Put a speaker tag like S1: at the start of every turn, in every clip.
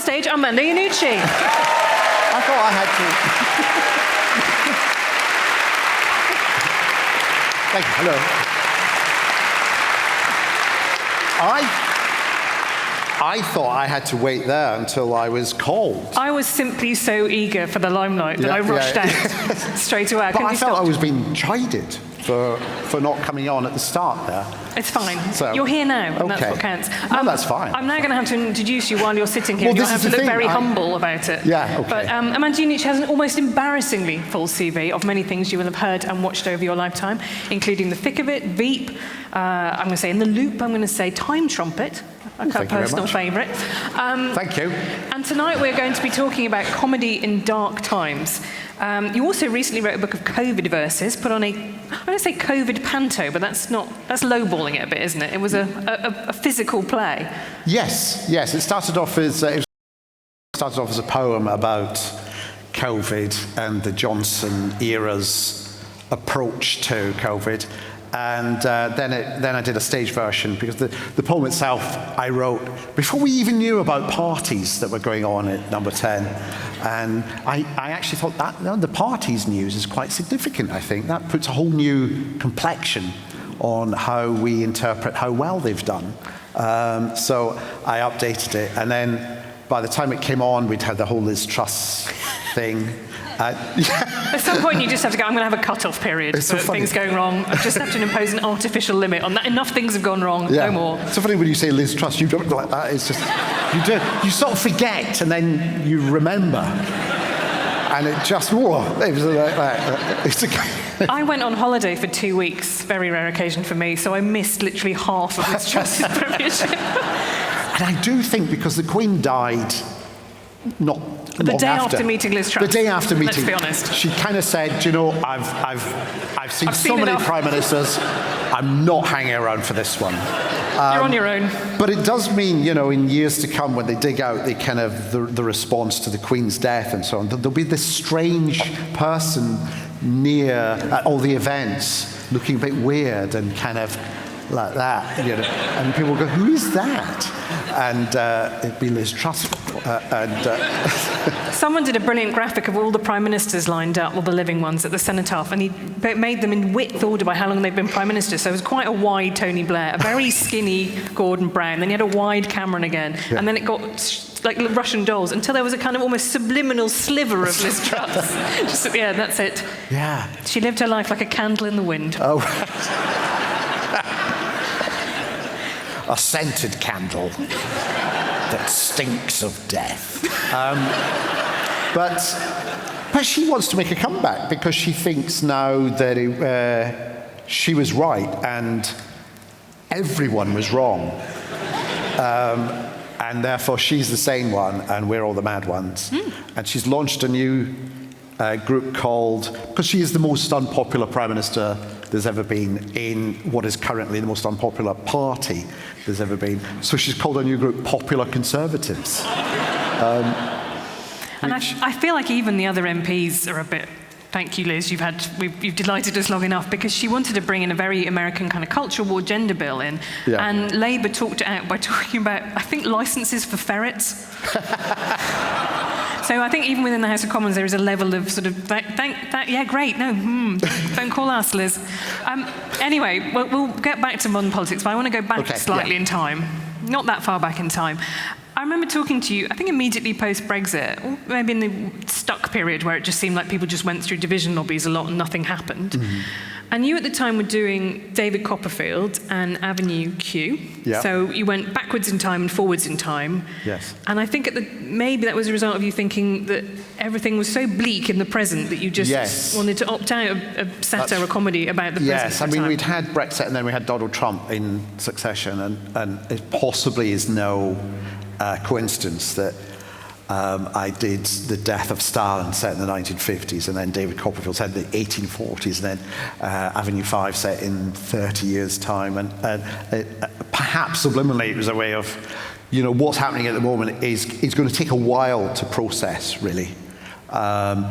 S1: stage, Armando Iannucci.
S2: I thought I had to. Thank you. Hello. I thought I had to wait there until I was called.
S1: I was simply so eager for the limelight that I rushed out straight away.
S2: But I felt I was being chided for not coming on at the start there.
S1: It's fine. So, you're here now, and that's what counts.
S2: No, that's fine.
S1: I'm now going to have to introduce you while you're sitting here. You'll have to look very humble about it.
S2: Yeah, okay.
S1: But Armando Iannucci has an almost embarrassingly full CV of many things you will have heard and watched over your lifetime, including The Thick of It, Veep, I'm going to say In the Loop, I'm going to say Time Trumpet, a personal favourite.
S2: Thank you.
S1: And tonight we're going to be talking about comedy in dark times. You also recently wrote a book of COVID verses, put on I'm going to say COVID panto, but that's lowballing it a bit, isn't it? It was a physical play.
S2: Yes. It started off as a poem about COVID and the Johnson era's approach to COVID. And then I did a stage version, because the poem itself I wrote before we even knew about parties that were going on at Number 10. And I actually thought that the parties news is quite significant, I think. That puts a whole new complexion on how we interpret how well they've done. So I updated it. And then by the time it came on, we'd had the whole Liz Truss thing.
S1: At some point, you just have to go, I'm going to have a cut-off period for things going wrong. I just have to impose an artificial limit on that. Enough things have gone wrong, no more.
S2: It's so funny when you say Liz Truss, you don't like that. It's just, you sort of forget, and then you remember. And it just, it was like that.
S1: I went on holiday for 2 weeks, very rare occasion for me, so I missed literally half of Liz Truss's premiership.
S2: And I do think because the Queen died
S1: the day after meeting Liz Truss.
S2: The day after meeting.
S1: Let's be honest.
S2: She kind of said, I've seen so many prime ministers. I'm not hanging around for this one.
S1: You're on your own.
S2: But it does mean, in years to come, when they dig out the response to the Queen's death and so on, there'll be this strange person near at all the events, looking a bit weird and kind of like that, and people go, who is that? And it'd be Liz Truss.
S1: Someone did a brilliant graphic of all the prime ministers lined up, all the living ones at the cenotaph, and he made them in width order by how long they've been prime minister. So it was quite a wide Tony Blair, a very skinny Gordon Brown, then he had a wide Cameron again, and then it got like Russian dolls, until there was a kind of almost subliminal sliver of Liz Truss. Just at the end, that's it.
S2: Yeah.
S1: She lived her life like a candle in the wind.
S2: Oh, a scented candle that stinks of death. But she wants to make a comeback because she thinks now that she was right and everyone was wrong. And therefore she's the sane one and we're all the mad ones. And she's launched a new group called, because she is the most unpopular prime minister there's ever been in what is currently the most unpopular party there's ever been. So she's called a new group Popular Conservatives.
S1: And I feel like even the other MPs are a bit, thank you, Liz, you've delighted us long enough, because she wanted to bring in a very American kind of culture war gender bill in, and Labour talked it out by talking about, I think, licences for ferrets. So I think even within the House of Commons there is a level of sort of, yeah, great, no, don't call us, Liz. Anyway, we'll get back to modern politics, but I want to go back slightly in time. Not that far back in time. I remember talking to you, I think immediately post-Brexit, or maybe in the stuck period where it just seemed like people just went through division lobbies a lot and nothing happened. And you at the time were doing David Copperfield and Avenue Q. So you went backwards in time and forwards in time.
S2: Yes.
S1: And I think maybe that was a result of you thinking that everything was so bleak in the present that you just wanted to opt out of a satire or comedy about the present.
S2: Yes, I mean, we'd had Brexit and then we had Donald Trump in succession, and it possibly is no coincidence that I did The Death of Stalin set in the 1950s, and then David Copperfield set in the 1840s, and then Avenue 5 set in 30 years' time. And perhaps subliminally it was a way of, what's happening at the moment is going to take a while to process, really. And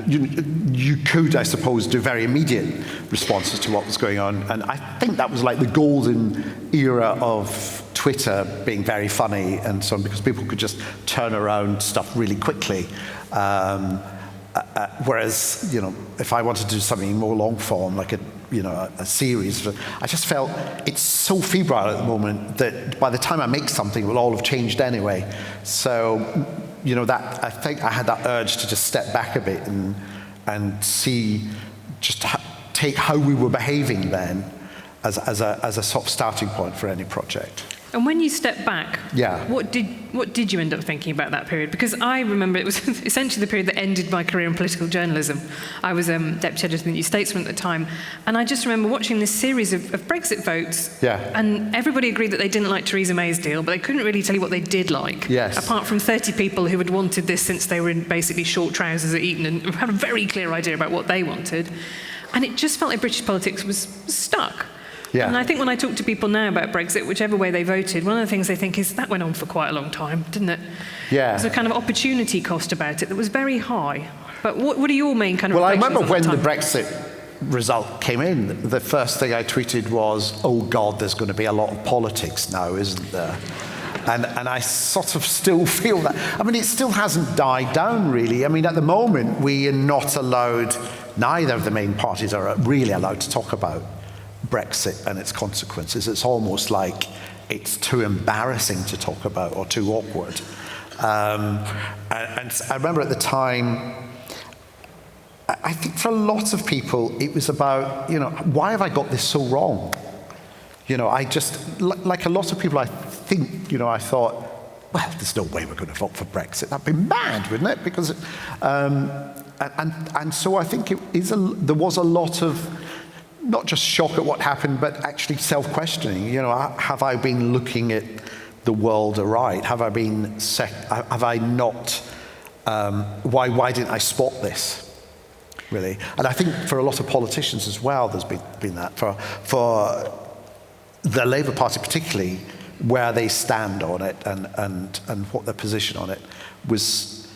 S2: you could, I suppose, do very immediate responses to what was going on. And I think that was like the golden era of Twitter being very funny and so on, because people could just turn around stuff really quickly. Whereas, if I wanted to do something more long form, like a series, I just felt it's so febrile at the moment that by the time I make something, it will all have changed anyway. So, that I think I had that urge to just step back a bit and see, just take how we were behaving then as a sort of starting point for any project.
S1: And when you step back, what did you end up thinking about that period? Because I remember it was essentially the period that ended my career in political journalism. I was deputy editor of the New Statesman at the time, and I just remember watching this series of Brexit votes, and everybody agreed that they didn't like Theresa May's deal, but they couldn't really tell you what they did like, apart from 30 people who had wanted this since they were in basically short trousers at Eton and had a very clear idea about what they wanted. And it just felt like British politics was stuck. Yeah. And I think when I talk to people now about Brexit, whichever way they voted, one of the things they think is that went on for quite a long time, didn't it? Yeah. There's a kind of opportunity cost about it that was very high. But what are your main kind of reflections on that time?
S2: Well, I remember when the Brexit result came in, the first thing I tweeted was, oh God, there's going to be a lot of politics now, isn't there? And I sort of still feel that. I mean, it still hasn't died down, really. I mean, at the moment, we are not allowed, neither of the main parties are really allowed to talk about Brexit and its consequences. It's almost like it's too embarrassing to talk about or too awkward. And I remember at the time, I think for a lot of people, it was about, why have I got this so wrong? I just, like a lot of people, I think, I thought, well, there's no way we're going to vote for Brexit. That'd be mad, wouldn't it? Because, and so I think there was a lot of, not just shock at what happened, but actually self-questioning. Have I been looking at the world aright? Have I not? Why didn't I spot this? Really, and I think for a lot of politicians as well, there's been that for the Labour Party particularly, where they stand on it and what their position on it was.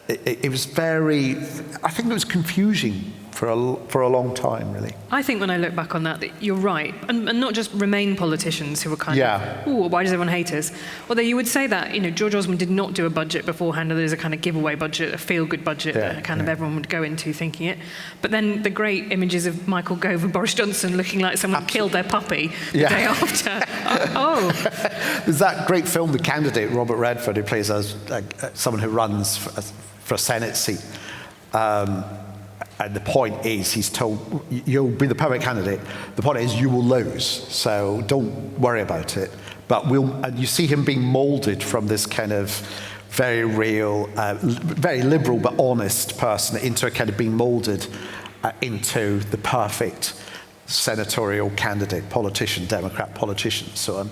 S2: It was very. I think it was confusing for a long time, really.
S1: I think when I look back on that you're right, and not just Remain politicians who were kind of, oh, why does everyone hate us? Although you would say that, George Osborne did not do a budget beforehand, and there's a kind of giveaway budget, a feel-good budget that kind of everyone would go into thinking it. But then the great images of Michael Gove and Boris Johnson looking like someone killed their puppy the day after.
S2: There's that great film, The Candidate, Robert Redford, who plays someone who runs for a Senate seat. And the point is, he's told, you'll be the perfect candidate. The point is, you will lose, so don't worry about it. But and you see him being molded from this kind of very real, very liberal but honest person into a kind of being molded into the perfect senatorial candidate, politician, Democrat politician, so on.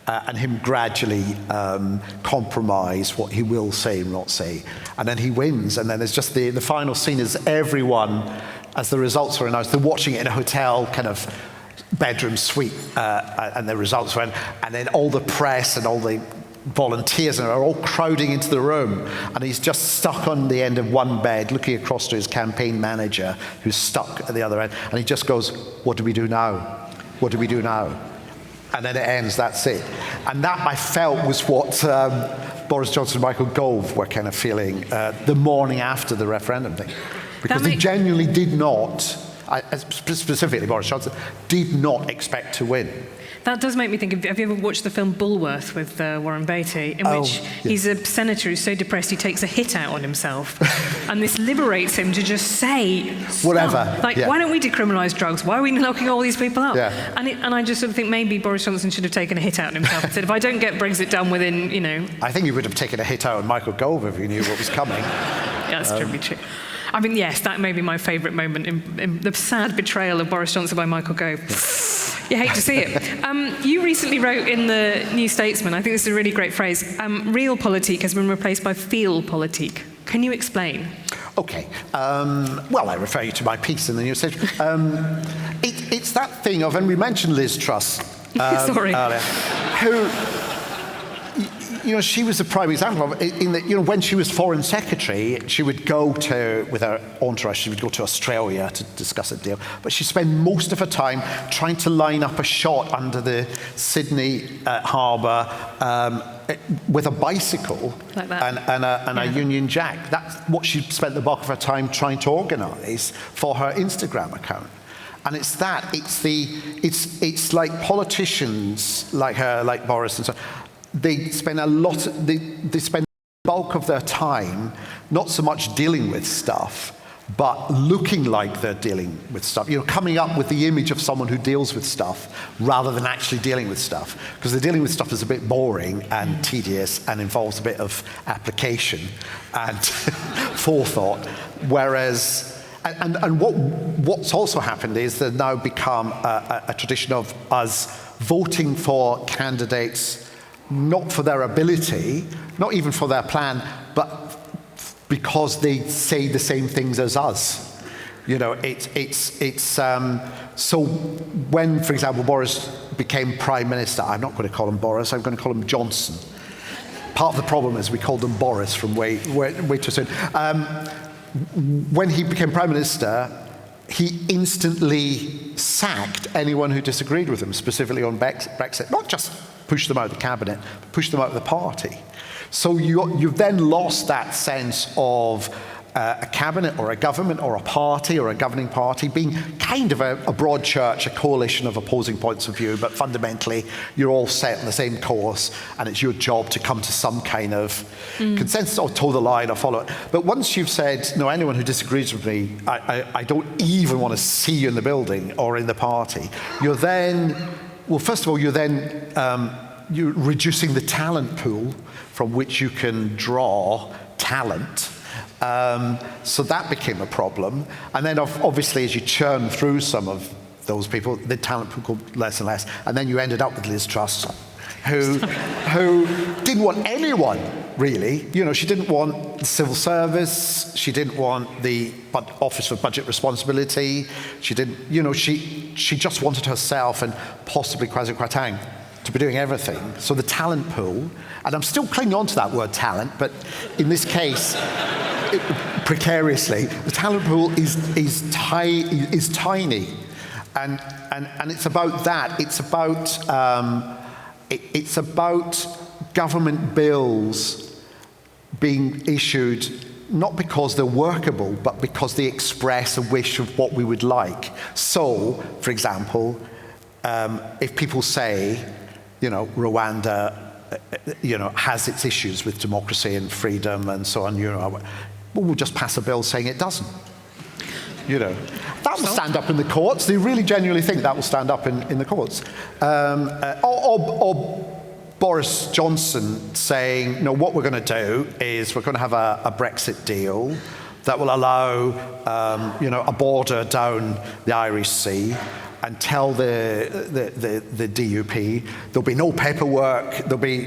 S2: And him gradually compromise what he will say and not say. And then he wins, and then there's just the final scene is everyone, as the results were announced, they're watching it in a hotel kind of bedroom suite, and the results went, and then all the press and all the volunteers are all crowding into the room, and he's just stuck on the end of one bed looking across to his campaign manager who's stuck at the other end, and he just goes, what do we do now? What do we do now? And then it ends, that's it. And that, I felt, was what Boris Johnson and Michael Gove were kind of feeling the morning after the referendum thing. Because they genuinely did not, specifically Boris Johnson, did not expect to win.
S1: That does make me think of, have you ever watched the film Bulworth with Warren Beatty, in which he's a senator who's so depressed he takes a hit out on himself. And this liberates him to just say
S2: whatever.
S1: Why don't we decriminalise drugs? Why are we locking all these people up? Yeah. And I just sort of think maybe Boris Johnson should have taken a hit out on himself and said, if I don't get Brexit done within,
S2: I think he would have taken a hit out on Michael Gove if he knew what was coming.
S1: Yeah, that's probably true. I mean, yes, that may be my favourite moment in the sad betrayal of Boris Johnson by Michael Gove. You hate to see it. You recently wrote in the New Statesman, I think this is a really great phrase, realpolitik has been replaced by feelpolitik. Can you explain?
S2: Okay. Well, I refer you to my piece in the New Statesman. It's that thing of, and we mentioned Liz Truss
S1: Sorry.
S2: earlier, who, she was a prime example of it in that, when she was foreign secretary, she would go with her entourage, she would go to Australia to discuss a deal, but she spent most of her time trying to line up a shot under the Sydney harbour with a bicycle
S1: like that.
S2: and a Union Jack. That's what she spent the bulk of her time trying to organise for her Instagram account. And it's like politicians like her, like Boris and so on, they spend they spend the bulk of their time not so much dealing with stuff, but looking like they're dealing with stuff. Coming up with the image of someone who deals with stuff rather than actually dealing with stuff. Because the dealing with stuff is a bit boring and tedious and involves a bit of application and forethought. Whereas And what's also happened is there's now become a tradition of us voting for candidates not for their ability, not even for their plan, but because they say the same things as us. So when, for example, Boris became Prime Minister, I'm not going to call him Boris, I'm going to call him Johnson. Part of the problem is we called him Boris from way too soon. When he became Prime Minister, he instantly sacked anyone who disagreed with him, specifically on Brexit. Not just pushed them out of the cabinet, but pushed them out of the party. So you've then lost that sense of a cabinet or a government or a party or a governing party being kind of a broad church, a coalition of opposing points of view, but fundamentally you're all set on the same course and it's your job to come to some kind of consensus or toe the line or follow it. But once you've said, no, anyone who disagrees with me, I don't even want to see you in the building or in the party, you're then, well, first of all, you're reducing the talent pool from which you can draw talent. So that became a problem. And then obviously as you churn through some of those people, the talent pool got less and less. And then you ended up with Liz Truss, who didn't want anyone, really. She didn't want the civil service. She didn't want the Office for Budget Responsibility. She didn't, she just wanted herself and possibly Kwasi Kwarteng to be doing everything. So the talent pool, and I'm still clinging on to that word talent, but in this case, precariously, the talent pool is tiny, and it's about that. It's about government bills being issued not because they're workable, but because they express a wish of what we would like. So, for example, if people say, Rwanda, has its issues with democracy and freedom and so on, we'll just pass a bill saying it doesn't. That will stand up in the courts. They really genuinely think that will stand up in the courts. Or Boris Johnson saying, no, what we're going to do is we're going to have a Brexit deal that will allow, a border down the Irish Sea, and tell the DUP there'll be no paperwork, there'll be,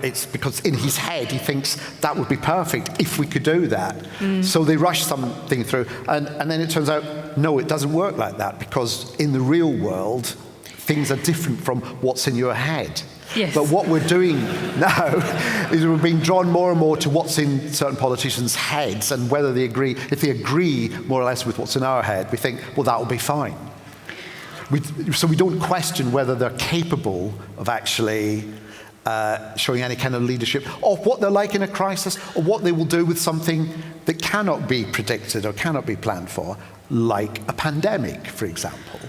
S2: it's because in his head he thinks that would be perfect if we could do that. So they rush something through, and then it turns out, no, it doesn't work like that, because in the real world, things are different from what's in your head.
S1: Yes.
S2: But what we're doing now is we're being drawn more and more to what's in certain politicians' heads, and whether they agree, if they agree more or less with what's in our head, we think, well, that will be fine. So we don't question whether they're capable of actually showing any kind of leadership, or what they're like in a crisis, or what they will do with something that cannot be predicted or cannot be planned for, like a pandemic, for example.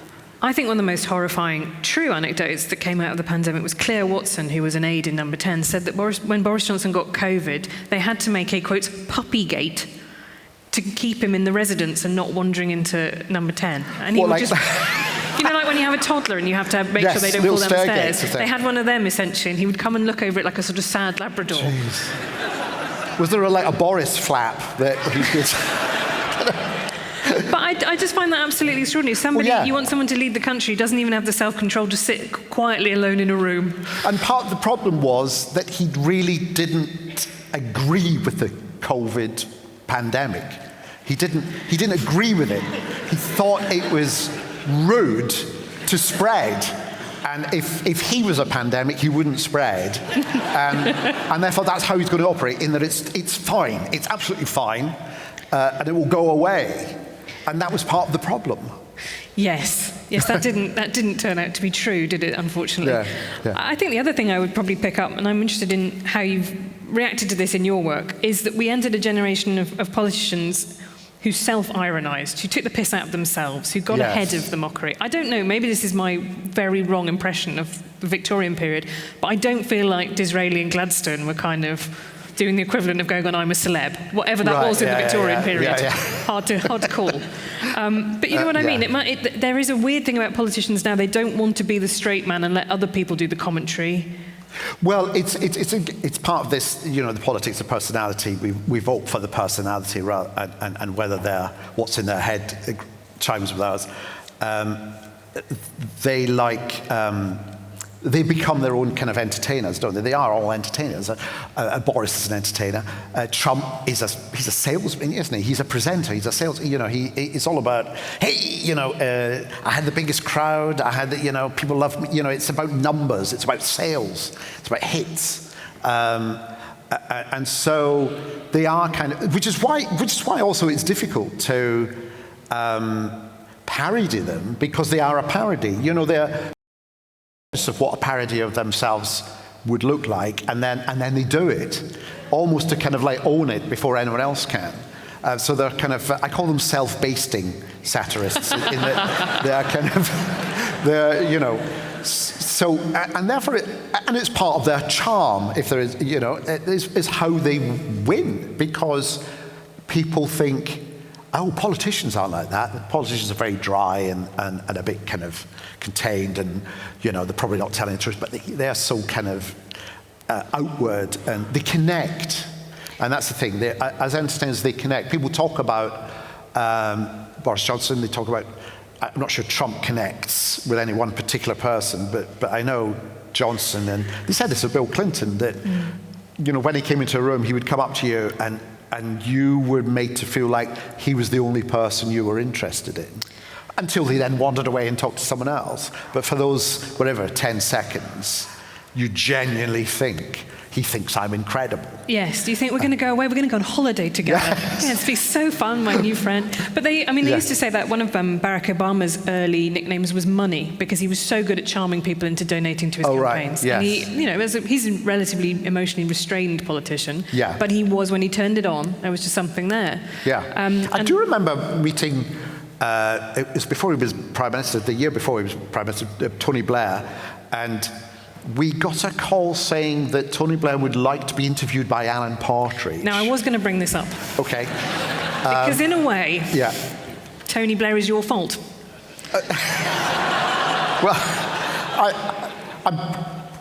S1: I think one of the most horrifying true anecdotes that came out of the pandemic was Claire Watson, who was an aide in Number 10, said that when Boris Johnson got COVID, they had to make a, quote, puppy gate to keep him in the residence and not wandering into Number 10. And he would just... like when you have a toddler and you have to make sure they don't fall down the stairs. They had one of them, essentially, and he would come and look over it like a sort of sad Labrador.
S2: Jeez. Was there a Boris flap that he could...
S1: But I just find that absolutely extraordinary. You want someone to lead the country who doesn't even have the self-control to sit quietly alone in a room. And
S2: part of the problem was that he really didn't agree with the COVID pandemic. He didn't agree with it. He thought it was rude to spread. And if he was a pandemic, he wouldn't spread. And therefore, that's how he's going to operate, in that it's fine. It's absolutely fine. And it will go away. And that was part of the problem.
S1: Yes, that didn't turn out to be true, did it, unfortunately?
S2: Yeah.
S1: I think the other thing I would probably pick up, and I'm interested in how you've reacted to this in your work, is that we entered a generation of politicians who self-ironized, who took the piss out of themselves, who got ahead of the mockery. I don't know, maybe this is my very wrong impression of the Victorian period, but I don't feel like Disraeli and Gladstone were kind of doing the equivalent of going on I'm a Celeb, whatever that was in the Victorian period. Hard to call. But you know what I mean? There is a weird thing about politicians now. They don't want to be the straight man and let other people do the commentary.
S2: Well, it's part of this, the politics of personality. We vote for the personality and whether they're what's in their head chimes with ours. They become their own kind of entertainers, don't they? They are all entertainers. Boris is an entertainer. Trump he's a salesman, isn't he? He's a presenter. He's a sales. It's all about, hey, I had the biggest crowd. I had people love me. It's about numbers. It's about sales. It's about hits. And so they are kind of, which is why also it's difficult to parody them, because they are a parody. They're of what a parody of themselves would look like, and then they do it almost to kind of like own it before anyone else can. So they're kind of, I call them self-basting satirists, in that they are kind of, so, and therefore, and it's part of their charm, if there is, is how they win, because people think, oh, politicians aren't like that. Politicians are very dry and a bit kind of contained, and they're probably not telling the truth, but they are so kind of outward, and they connect. And that's the thing. As entertainers, they connect. People talk about Boris Johnson. They talk about. I'm not sure Trump connects with any one particular person, but I know Johnson, and they said this of Bill Clinton, that when he came into a room, he would come up to you and you were made to feel like he was the only person you were interested in, until he then wandered away and talked to someone else. But for those, 10 seconds, you genuinely think, he thinks I'm incredible.
S1: Yes, do you think we're going to go away? We're going to go on holiday together.
S2: Yes.
S1: Yeah, it's been so fun, my new friend. But they used to say that one of Barack Obama's early nicknames was Money, because he was so good at charming people into donating to his campaigns.
S2: Right. Yes.
S1: And he's a relatively emotionally restrained politician.
S2: Yeah.
S1: But he was, when he turned it on, there was just something there.
S2: Yeah. I do remember meeting, it was before he was Prime Minister, the year before he was Prime Minister, Tony Blair, and we got a call saying that Tony Blair would like to be interviewed by Alan Partridge.
S1: Now, I was going to bring this up.
S2: Okay.
S1: Because in a way, Tony Blair is your fault.
S2: Well, I'm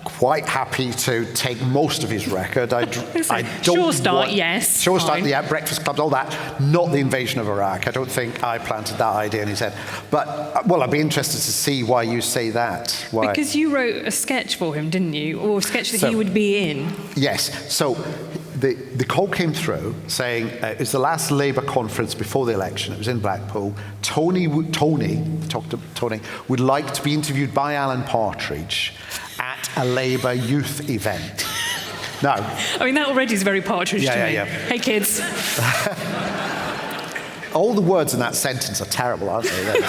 S2: quite happy to take most of his record. I don't
S1: Sure Start, yes.
S2: Sure Start, Breakfast Clubs, all that. Not the invasion of Iraq. I don't think I planted that idea in his head. But, I'd be interested to see why you say that. Why?
S1: Because you wrote a sketch for him, didn't you? Or a sketch that he would be in. Yes.
S2: So the call came through saying it was the last Labour conference before the election. It was in Blackpool. Tony would like to be interviewed by Alan Partridge at a Labour youth event. Now,
S1: that already is very Partridge to me.
S2: Yeah.
S1: Hey, kids.
S2: All the words in that sentence are terrible, aren't they?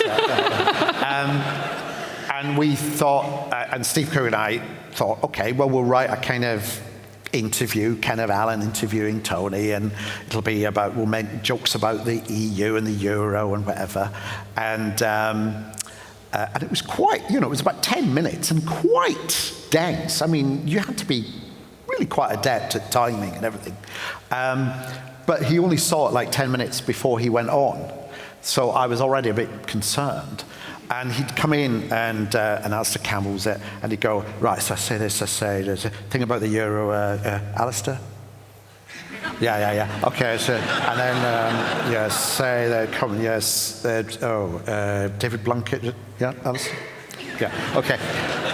S2: And we thought, and Steve Kerr and I thought, okay, well, we'll write a kind of interview, kind of Alan interviewing Tony, and it'll be about, we'll make jokes about the EU and the Euro and whatever. And it was quite, it was about 10 minutes and quite dense. You had to be really quite adept at timing and everything. But he only saw it like 10 minutes before he went on. So I was already a bit concerned. And he'd come in and Alistair Campbell's it, and he'd go, right, so I say this, there's a thing about the Euro, Alistair? Yeah. Okay, so, and then, say they're coming, David Blunkett, yeah, Alistair? Yeah, okay.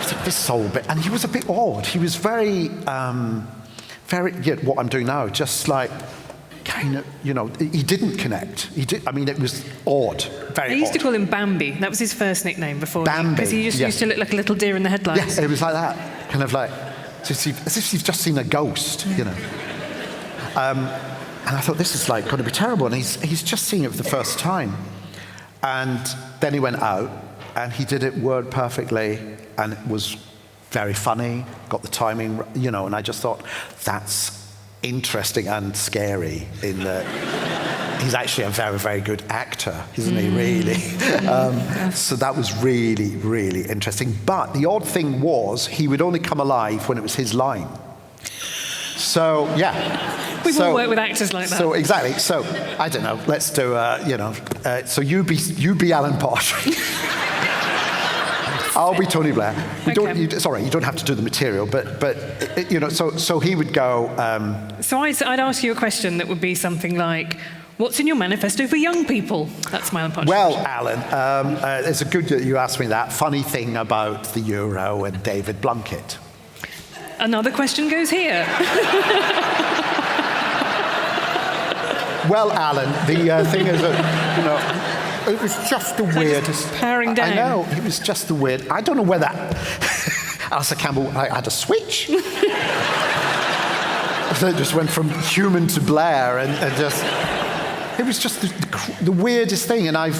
S2: So this whole bit, and he was a bit odd. He was very, what I'm doing now, just like, he didn't connect. It was odd, very odd.
S1: I used to call him Bambi. That was his first nickname before.
S2: Bambi.
S1: Because he just used to look like a little deer in the headlights.
S2: Yeah, it was like that. Kind of like, as if you've just seen a ghost, And I thought, this is like going to be terrible. And he's just seen it for the first time. And then he went out, and he did it word perfectly, and it was very funny, got the timing, and I just thought, that's interesting and scary in that he's actually a very, very good actor, isn't he, really? So that was really, really interesting. But the odd thing was, he would only come alive when it was his line. So, yeah.
S1: We've all worked with actors like that.
S2: So, exactly. So, I don't know, let's do, so you be Alan Partridge. I'll be Tony Blair. You don't have to do the material, but so he would go.
S1: So I'd ask you a question that would be something like, "What's in your manifesto for young people?" That's my Alan Partridge.
S2: Well, Alan, it's a good that you asked me that. Funny thing about the Euro and David Blunkett.
S1: Another question goes here.
S2: Well, Alan, the thing is that it was just the weirdest.
S1: Powering down.
S2: I know, it was just the weird. I don't know whether Alistair Campbell had a switch. So it just went from human to Blair, and just. It was just the weirdest thing, and I've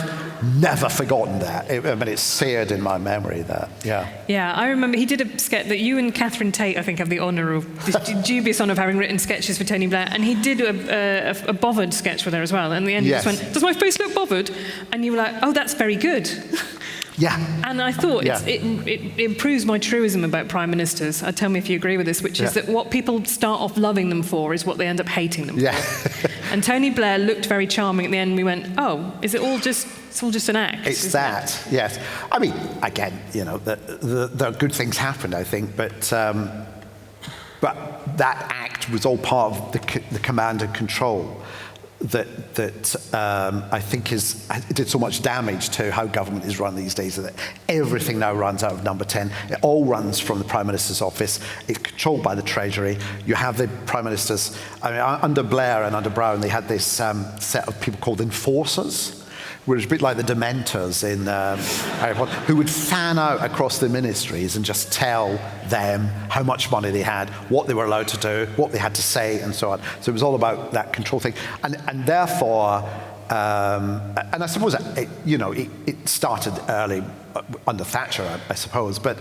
S2: never forgotten that. It's seared in my memory, that, yeah.
S1: Yeah, I remember he did a sketch that you and Catherine Tate, I think, have the honour of, this dubious honour of having written sketches for Tony Blair, and he did a bothered sketch with her as well, and in the end he just went, "Does my face look bothered?" And you were like, "Oh, that's very good."
S2: Yeah.
S1: And I thought it improves my truism about prime ministers. Tell me if you agree with this, which is that what people start off loving them for is what they end up hating them for. And Tony Blair looked very charming at the end. We went, "Oh, is it all just? It's all just an act."
S2: It's that, yes. I mean, again, the good things happened, I think, but that act was all part of the command and control that I think did so much damage to how government is run these days, that everything now runs out of number 10. It all runs from the Prime Minister's office. It's controlled by the Treasury. You have the Prime Ministers, under Blair and under Brown, they had this set of people called enforcers, which was a bit like the Dementors in Harry Potter, who would fan out across the ministries and just tell them how much money they had, what they were allowed to do, what they had to say, and so on. So it was all about that control thing. And therefore, and I suppose it started early under Thatcher, I suppose, but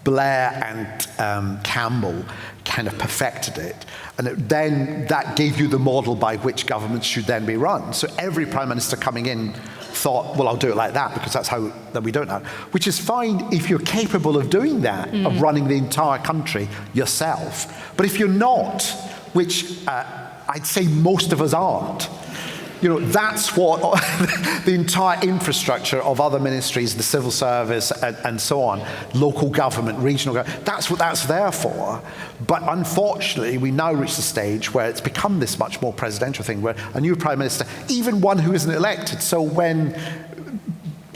S2: Blair and Campbell kind of perfected it. And then that gave you the model by which governments should then be run. So every prime minister coming in thought, well, I'll do it like that because that's how that we don't know. Which is fine if you're capable of doing that, of running the entire country yourself. But if you're not, which I'd say most of us aren't, that's what the entire infrastructure of other ministries, the civil service and so on, local government, regional government, that's what that's there for. But unfortunately, we now reach the stage where it's become this much more presidential thing, where a new prime minister, even one who isn't elected, so when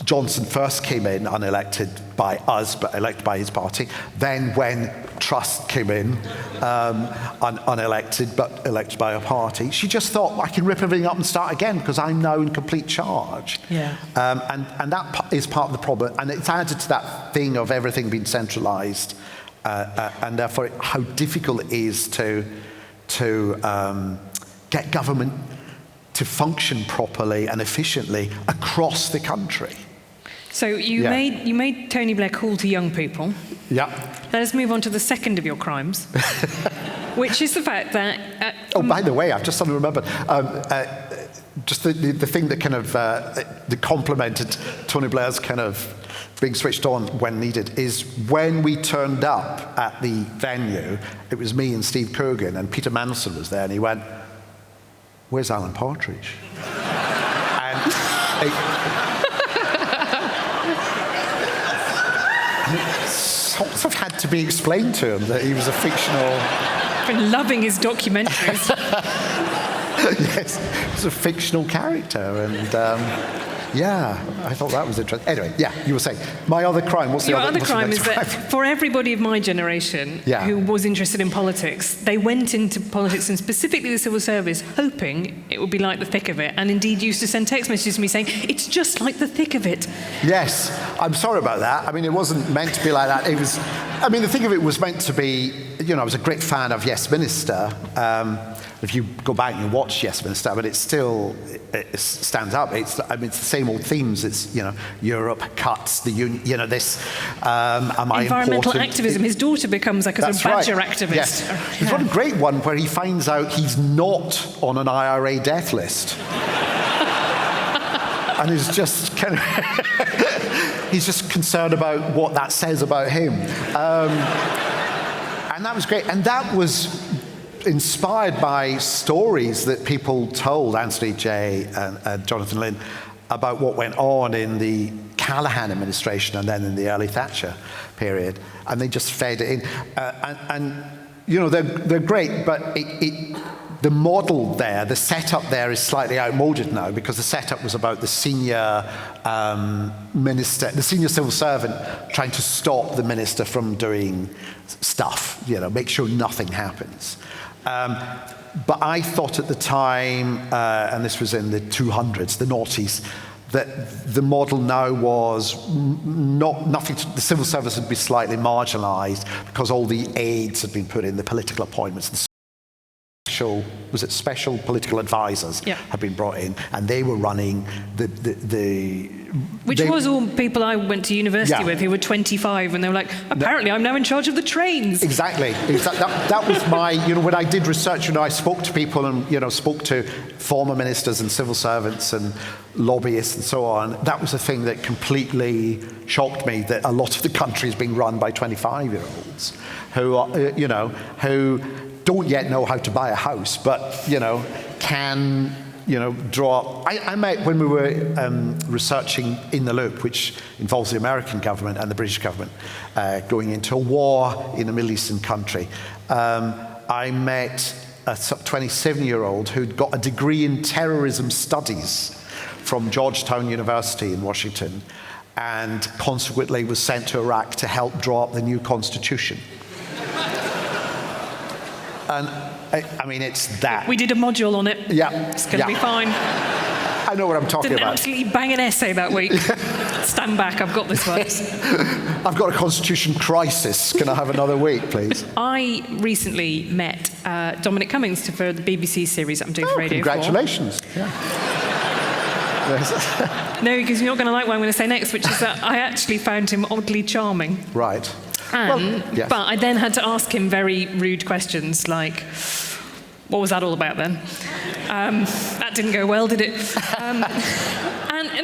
S2: Johnson first came in, unelected by us, but elected by his party. Then when Truss came in, unelected, but elected by a party, she just thought, I can rip everything up and start again because I'm now in complete charge.
S1: Yeah.
S2: And that is part of the problem. And it's added to that thing of everything being centralised, and therefore how difficult it is to get government to function properly and efficiently across the country.
S1: So you made Tony Blair cool to young people.
S2: Yeah.
S1: Let us move on to the second of your crimes, which is the fact that...
S2: by the way, I've just suddenly remembered, just the thing that kind of that complemented Tony Blair's kind of being switched on when needed is when we turned up at the venue, it was me and Steve Coogan, and Peter Mandelson was there, and he went, "Where's Alan Partridge?" And it sort of had to be explained to him that he was a fictional...
S1: I've been loving his documentaries.
S2: Yes, it's a fictional character, and yeah, I thought that was interesting. Anyway, yeah, you were saying my other crime. What's the
S1: Your
S2: other
S1: other crime is
S2: crime?
S1: that for everybody of my generation who was interested in politics, they went into politics and specifically the civil service hoping it would be like the thick of it, and indeed used to send text messages to me saying, it's just like the thick of it.
S2: Yes, I'm sorry about that. I mean, it wasn't meant to be like that. It was, I mean, the thick of it was meant to be, you know, I was a great fan of Yes Minister. If you go back and you watch Yes Minister, but it still stands up. It's the same old themes. It's, you know, Europe, cuts, the union, you know, this, am I
S1: environmental
S2: important?
S1: activism. His daughter becomes like a sort of badger activist.
S2: Yes. There's one great one where he finds out he's not on an IRA death list. And he's just kind of, he's just concerned about what that says about him. And that was great. And that was inspired by stories that people told, Anthony Jay and Jonathan Lynn, about what went on in the Callaghan administration and then in the early Thatcher period. And they just fed it in. And you know, they're great, but the model there, the setup there is slightly outmoded now, because the setup was about the senior minister, the senior civil servant trying to stop the minister from doing stuff, you know, make sure nothing happens. But I thought at the time, and this was in the 200s, the noughties, that the model now was nothing. The civil service would be slightly marginalised because all the aides had been put in, the political appointments. The special political advisors had been brought in, and they were running
S1: Which was all people I went to university with who were 25, and they were like, apparently I'm now in charge of the trains.
S2: Exactly. That was my, you know, when I did research, you know, I spoke to people and, you know, spoke to former ministers and civil servants and lobbyists and so on. That was a thing that completely shocked me, that a lot of the country is being run by 25-year-olds who are, you know, who don't yet know how to buy a house, but, you know, can, you know, draw. I met, when we were researching In the Loop, which involves the American government and the British government going into a war in a Middle Eastern country, I met a 27-year-old who'd got a degree in terrorism studies from Georgetown University in Washington, and consequently was sent to Iraq to help draw up the new constitution. And I mean, it's that.
S1: We did a module on it.
S2: Yeah.
S1: It's going to be fine.
S2: I know what I'm talking
S1: Didn't
S2: about.
S1: absolutely bang an essay that week. Stand back, I've got this one.
S2: I've got a constitution crisis. Can I have another week, please?
S1: I recently met Dominic Cummings for the BBC series that I'm doing for Radio 4.
S2: Congratulations. Yeah.
S1: No, because you're not going to like what I'm going to say next, which is that I actually found him oddly charming.
S2: Right.
S1: But I then had to ask him very rude questions like, what was that all about then? That didn't go well, did it? And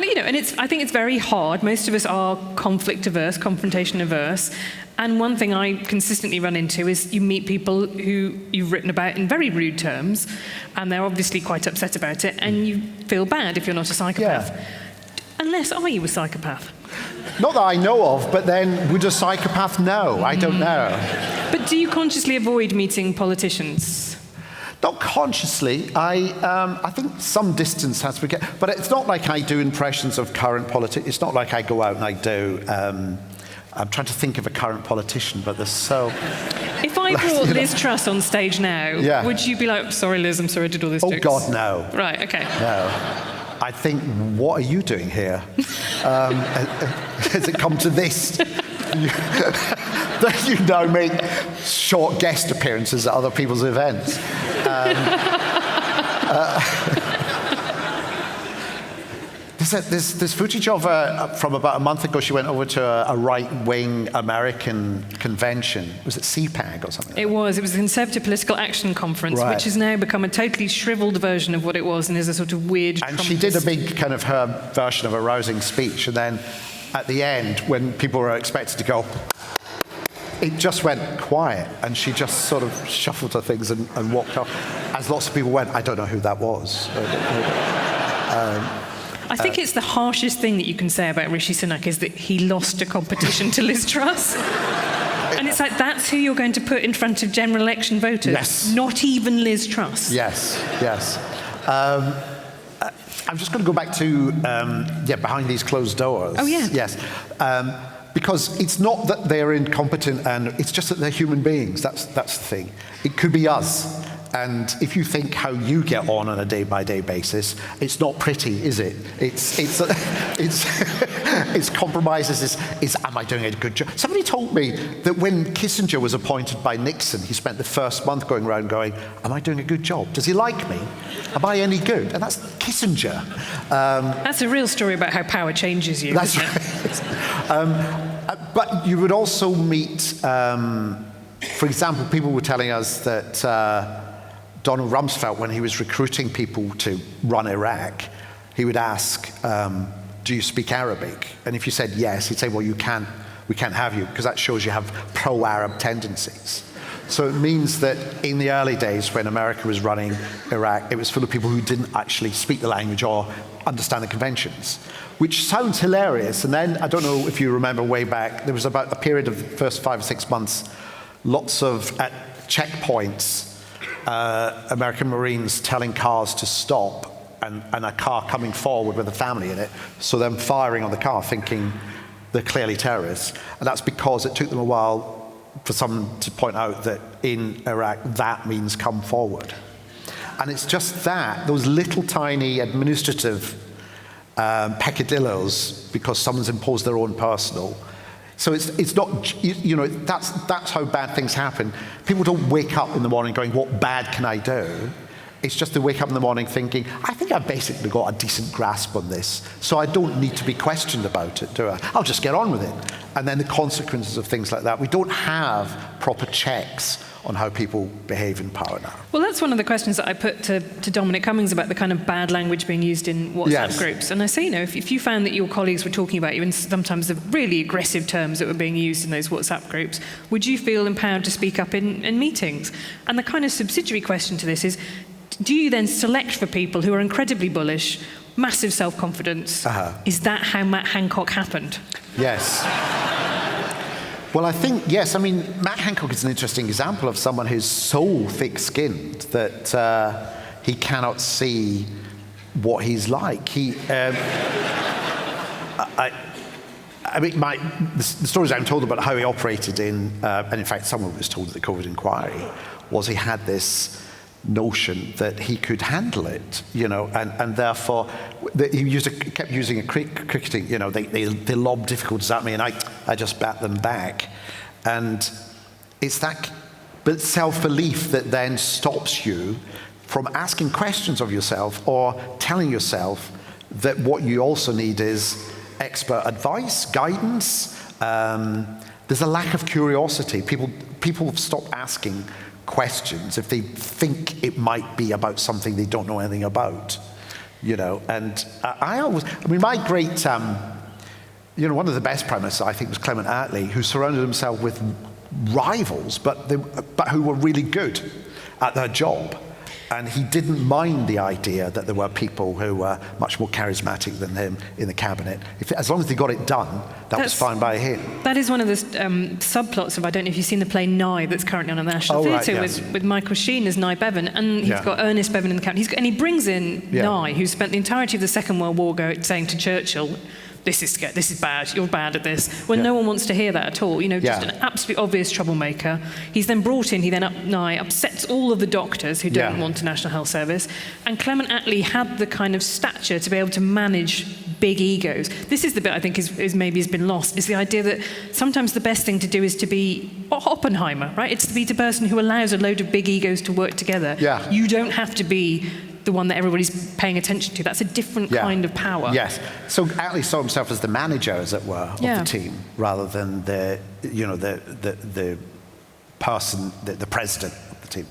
S1: you know, and I think it's very hard. Most of us are conflict averse, confrontation averse. And one thing I consistently run into is you meet people who you've written about in very rude terms, and they're obviously quite upset about it, and you feel bad if you're not a psychopath.
S2: Yeah.
S1: Unless, are you a psychopath?
S2: Not that I know of, but then would a psychopath know? I don't know.
S1: But do you consciously avoid meeting politicians?
S2: Not consciously. I think some distance has to be kept. But it's not like I do impressions of current politics. It's not like I go out and I do. I'm trying to think of a current politician, but there's so.
S1: If I brought Liz Truss on stage now, would you be like, sorry, Liz, I'm sorry I did all this?
S2: Oh, God, no.
S1: Right, okay.
S2: No. I think, what are you doing here? Has it come to this? That you now make short guest appearances at other people's events. There's footage of her from about a month ago. She went over to a right-wing American convention. Was it CPAC or something?
S1: It was the Conservative Political Action Conference, which has now become a totally shriveled version of what it was and is a sort of weird...
S2: And she did a big kind of her version of a rousing speech, and then at the end, when people were expected to go, it just went quiet, and she just sort of shuffled her things and walked off. As lots of people went, I don't know who that was.
S1: I think it's the harshest thing that you can say about Rishi Sunak is that he lost a competition to Liz Truss. And it's like, that's who you're going to put in front of general election voters.
S2: Yes.
S1: Not even Liz Truss.
S2: Yes, yes. I'm just going to go back to, behind these closed doors.
S1: Oh, yeah.
S2: Yes. Because it's not that they're incompetent, and it's just that they're human beings. That's the thing. It could be us. And if you think how you get on a day-by-day basis, it's not pretty, is it? It's compromises. Am I doing a good job? Somebody told me that when Kissinger was appointed by Nixon, he spent the first month going around going, am I doing a good job? Does he like me? Am I any good? And that's Kissinger.
S1: That's a real story about how power changes you.
S2: That's right. But you would also meet, for example, people were telling us that Donald Rumsfeld, when he was recruiting people to run Iraq, he would ask, do you speak Arabic? And if you said yes, he'd say, well, we can't have you, because that shows you have pro-Arab tendencies. So it means that in the early days when America was running Iraq, it was full of people who didn't actually speak the language or understand the conventions, which sounds hilarious. And then, I don't know if you remember way back, there was about a period of the first 5 or 6 months, lots of, at checkpoints, American Marines telling cars to stop, and a car coming forward with a family in it, so them firing on the car thinking they're clearly terrorists. And that's because it took them a while for someone to point out that in Iraq, that means come forward. And it's just that, those little tiny administrative peccadillos, because someone's imposed their own personal. So it's not, that's how bad things happen. People don't wake up in the morning going, what bad can I do? It's just they wake up in the morning thinking, I think I've basically got a decent grasp on this, so I don't need to be questioned about it, do I? I'll just get on with it. And then the consequences of things like that. We don't have proper checks on how people behave in power now.
S1: Well, that's one of the questions that I put to Dominic Cummings about the kind of bad language being used in WhatsApp groups. And I say, if you found that your colleagues were talking about you in sometimes the really aggressive terms that were being used in those WhatsApp groups, would you feel empowered to speak up in meetings? And the kind of subsidiary question to this is, do you then select for people who are incredibly bullish, massive self-confidence? Is that how Matt Hancock happened?
S2: Yes. Well, I think, yes. I mean, Matt Hancock is an interesting example of someone who's so thick-skinned that he cannot see what he's like. The stories I'm told about how he operated and in fact, someone was told at the COVID inquiry, was he had this notion that he could handle it, and therefore he kept using a cricketing, they lob difficulties at me and I just bat them back. And it's that self-belief that then stops you from asking questions of yourself or telling yourself that what you also need is expert advice, guidance. There's a lack of curiosity. People have stopped asking questions if they think it might be about something they don't know anything about, and my great, one of the best prime ministers I think was Clement Attlee, who surrounded himself with rivals, but who were really good at their job. And he didn't mind the idea that there were people who were much more charismatic than him in the cabinet. As long as they got it done, was fine by him.
S1: That is one of the subplots of, I don't know if you've seen the play Nye that's currently on the National Theatre with Michael Sheen as Nye Bevan, and he's got Ernest Bevan in the cabinet. And he brings in Nye, who spent the entirety of the Second World War saying to Churchill, this is bad, you're bad at this, when no one wants to hear that at all. Just an absolutely obvious troublemaker. He's then brought in, Nye upsets all of the doctors who don't want a National Health Service, and Clement Attlee had the kind of stature to be able to manage big egos. This is the bit I think is maybe has been lost, is the idea that sometimes the best thing to do is to be Oppenheimer, right? It's to be the person who allows a load of big egos to work together. You don't have to be the one that everybody's paying attention to. That's a different kind of power.
S2: Yes. So Attlee saw himself as the manager, as it were, of the team, rather than the person, the president of the team.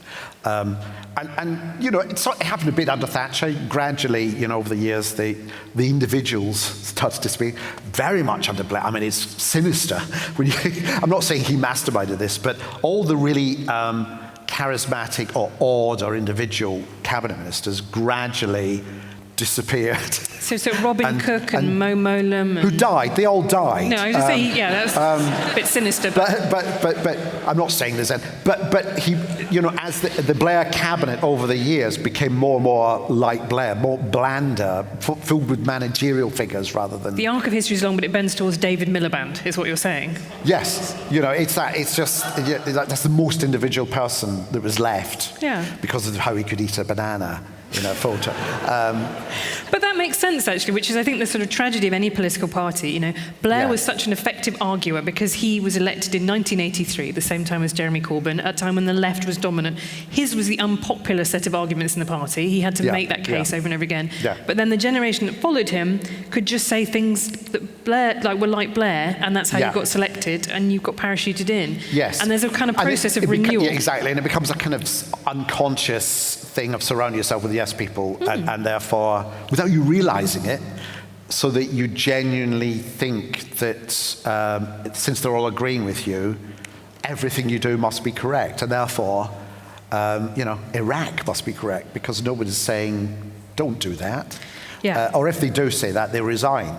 S2: It happened a bit under Thatcher. Gradually, over the years, the individuals started to speak. Very much under Blair. I mean, it's sinister. I'm not saying he masterminded this, but all the really charismatic or odd or individual cabinet ministers gradually disappeared.
S1: So Robin Cook and Mo Mowlam.
S2: Who died? They all died.
S1: No, I was just saying, yeah, that's a bit sinister.
S2: But I'm not saying this then. But he, as the Blair cabinet over the years became more and more like Blair, more blander, filled with managerial figures rather than.
S1: The arc of history is long, but it bends towards David Miliband, is what you're saying.
S2: Yes, it's that. It's just that's the most individual person that was left.
S1: Yeah.
S2: Because of how he could eat a banana in a photo.
S1: But that makes sense, actually, which is, I think, the sort of tragedy of any political party. Blair was such an effective arguer because he was elected in 1983, the same time as Jeremy Corbyn, at a time when the left was dominant. His was the unpopular set of arguments in the party. He had to make that case over and over again.
S2: Yeah.
S1: But then the generation that followed him could just say things that were like Blair, and that's how you got selected, and you got parachuted in.
S2: Yes.
S1: And there's a kind of process of renewal.
S2: Exactly, and it becomes a kind of unconscious thing of surrounding yourself with yes people, and therefore, without you realizing it, so that you genuinely think that since they're all agreeing with you, everything you do must be correct, and therefore, Iraq must be correct because nobody's saying don't do that.
S1: Yeah.
S2: Or if they do say that, they resign.